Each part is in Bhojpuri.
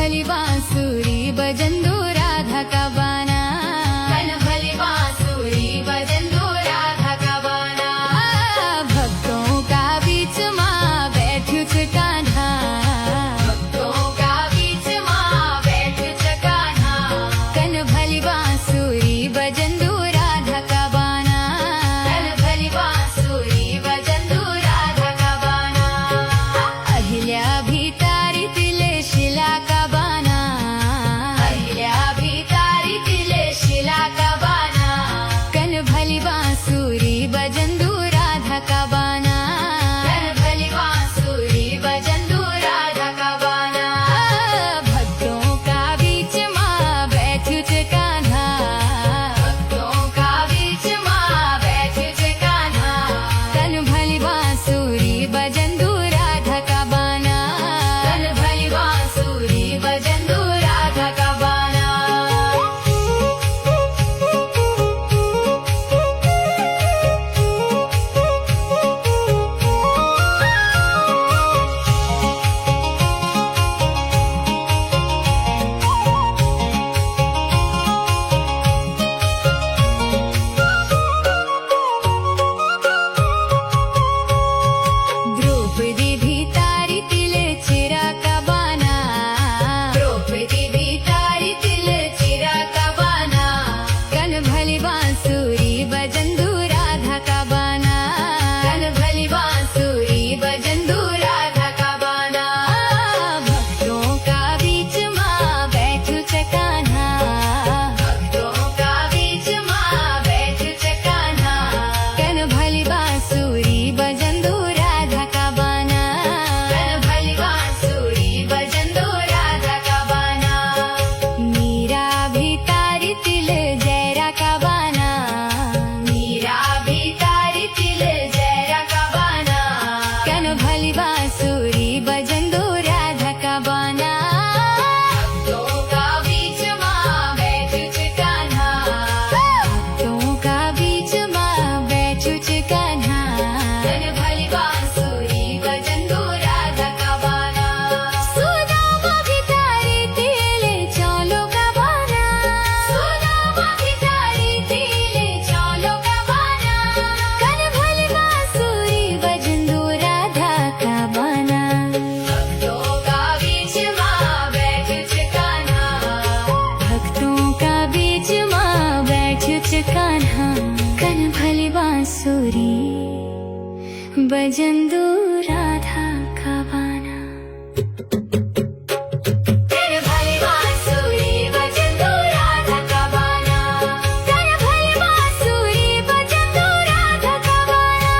भली बांसुरी बजंदो राधा का बाना, कन भली बांसुरी बजंदो राधा का बाना। भक्तों का बीच माँ बैठ्यु छ कान्हा, भक्तों का बीच माँ बैठ्यु छ कान्हा। कन भली बांसुरी बजंदो राधा का बाना, कन भली बांसुरी बजंदो राधा का बाना। अहिल्या भी तारी तिले शिला का बाना, अहिल्या भी तारी तिले शिला का बाना। कन भली बांसुरी बजंदो राधा का बाना, कन भली बांसुरी बजंदो राधा का बाना। भक्तों का बीच माँ बैठ्यु छ कान्हा, भक्तों का बीच माँ बैठ्यु छ कान्हा। कन भली बांसुरी बजंदो राधा का बाना, कन भली बांसुरी बजंदो राधा का बाना। द्रौपदी भी तारी तिले चिरा का बाना, द्रौपदी भी तारी तिले चिरा का बाना। कन भली बांसुरी बजंदो राधा का बाना, कन भली बांसुरी बजंदो राधा का बाना। भक्तों का बीच माँ बैठ्यु छ कान्हा, भक्तों का बीच माँ बैठ्यु छ कान्हा। कन भली बांसुरी बजंदो राधा का बाना, कन भली बांसुरी बजंदो राधा का बाना। मीरा भी तारी तिले जयरा का बाना, मीरा भी तारी तिले जयरा का बाना। कन भली बांसुरी बजंदो राधा का बाना। भक्तों का बीच माँ बैठ्यु छ कान्हा, भक्तों का बीच माँ बैठ्यु छ कान्हा। कन भली बांसुरी बजंदो राधा का बाना। सुदामा भी तारी तिले चौलो का बाना, सुदामा भी तारी तिले चौलो का बाना। कन भली बांसुरी बजंदो राधा का बाना। भक्तों का बीच माँ बैठ्यु छ कान्हा, भक्तों का बीच माँ बैठ्यु छ कान्हा। कन भली बांसुरी बजंदो राधा का बाना। कन भली बांसुरी बजंदो राधा का बाना, कन भली बांसुरी बजंदो राधा का बाना।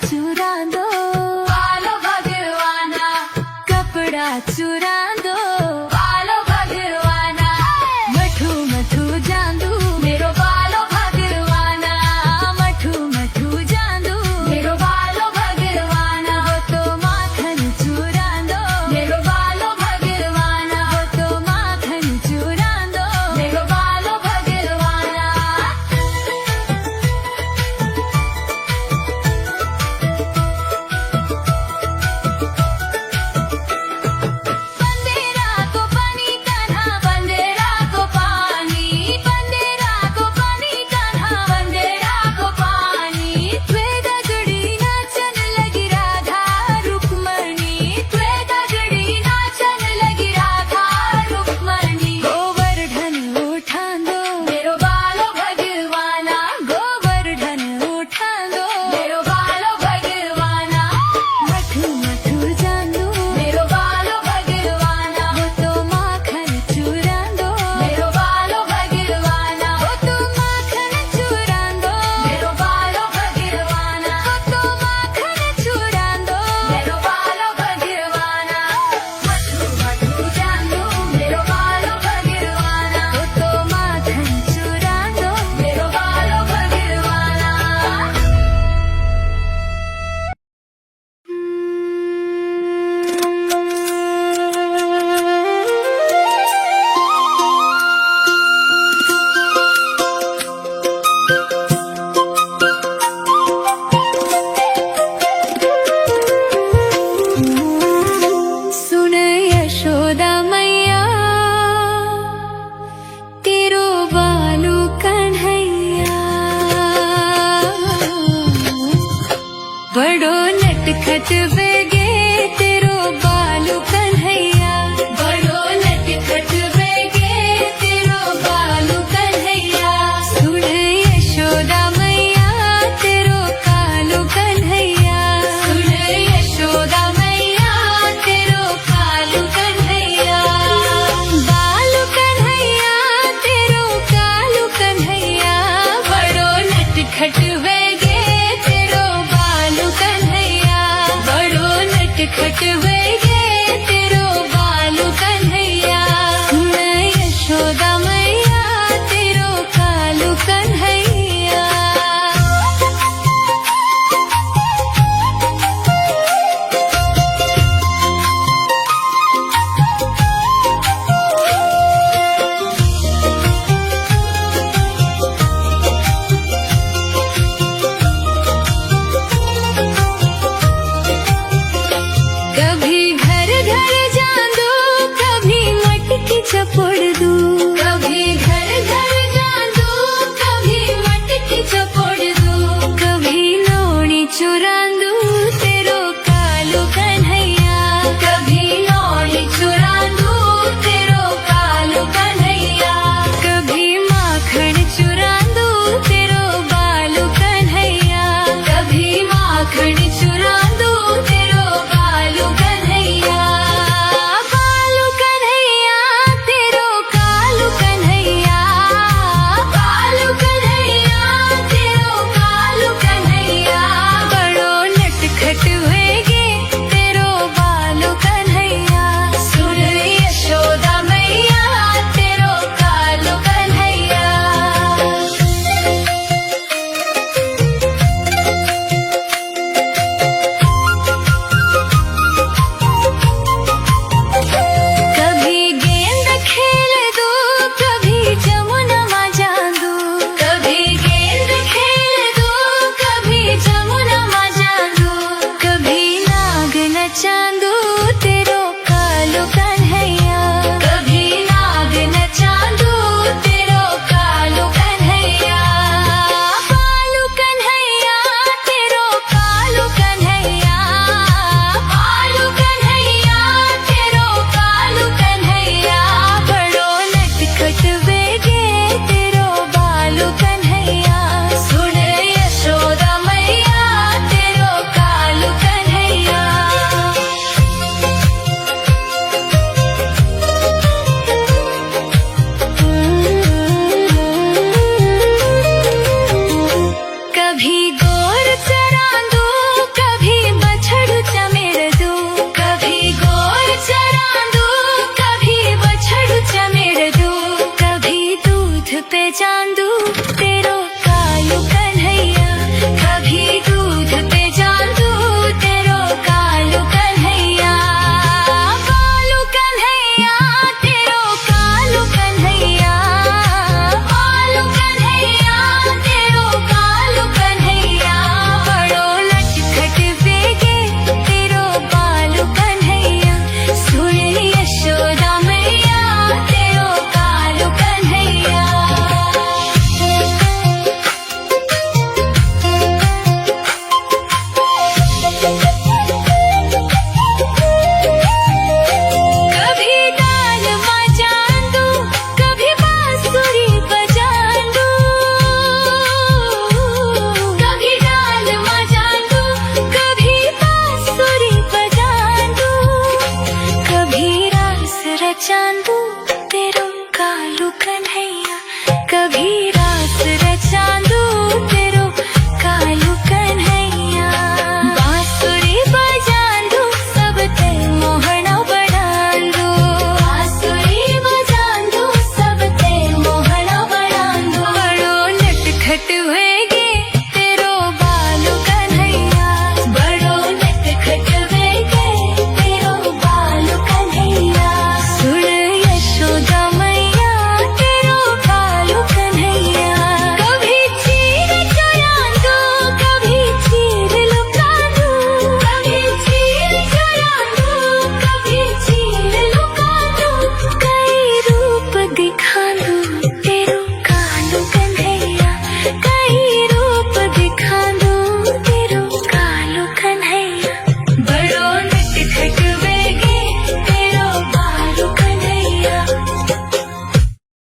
चुरा दो बालो भगवाना, कपड़ा चुरा दो बालो भगवाना, मठू मठू जादू मेरो बालो भगवाना, मठू मठू जादू मेरो बालो भगवाना, वो तो माखन चुरा दो मेरो बालो भगवाना, वो तो माखन चुरा दो मेरो बालो भगवाना। बंदेरा को पानी कान्हा, बंदेरा को पानी, बंदेरा को पानी कान्हा, बंदेरा को पानी, त्वे दगड़ी नाचन लगी राधा रुक्मणी, त्वे दगड़ी नाचन लगी राधा रुक्मणी, गोवर्धन उठा दो मेरो बालो भगवाना, गोवर्धन उठा दो मेरो बालो भगवाना, मठू मठू जादू मेरो बालो भगवाना, वो तो माखन चुरा दो मेरो बालो भगवाना, वो तो माखन चुरा दो मेरो बालो भगवाना, वो तो माखन चुरा दो मेरो बालो भगवाना, मठू मठू जादू मेरो बालो भगवाना, वो तो माखन चुरा दो मेरो बालो भगवाना। सुन यशोदा मैया तेरो बालू कन्हैया, बड़ो नटखट वेगे तेरो बालू कन्हैया, बड़ो नटखट वेगे तेरो बालू कन्हैया, सुन यशोदा मैया तेरो कालू कन्हैया, सुन यशोदा मैया तेरो कालू कन्हैया, बालू कन्हैया तेरो कालू कन्हैया, बड़ो नटखट वेगे तेरो बालू कन्हैया, बड़ो नटखट वेगे तेरो बालू कन्हैया, सुन यशोदा मैया तेरो कालू कन्हैया। कभी घर घर जादू, कभी मटकी चपोड़ दू, कभी घर घर जादू, कभी मटकी चपोड़ दू, कभी लोणी चुरा दू तेरो कालू कन्हैया, कभी लोणी चुरा दू तेरो कालू कन्हैया, कभी माखन चुरा दू तेरो बालू कन्हैया, कभी माखन चुरा दू तेरो बालू कन्हैया, बालू कन्हैया तेरो कालू कन्हैया, बालू कन्हैया तेरो कालू कन्हैया, बड़ो नटखट वेगे तेरो बालू कन्हैया, सुन यशोदा मैया तेरो कालू कन्हैया। कभी गेंद खेल दो, कभी जमुना मा जादू, कभी गेंद खेल दो, कभी जमुना मा जादू, कभी नाग नचा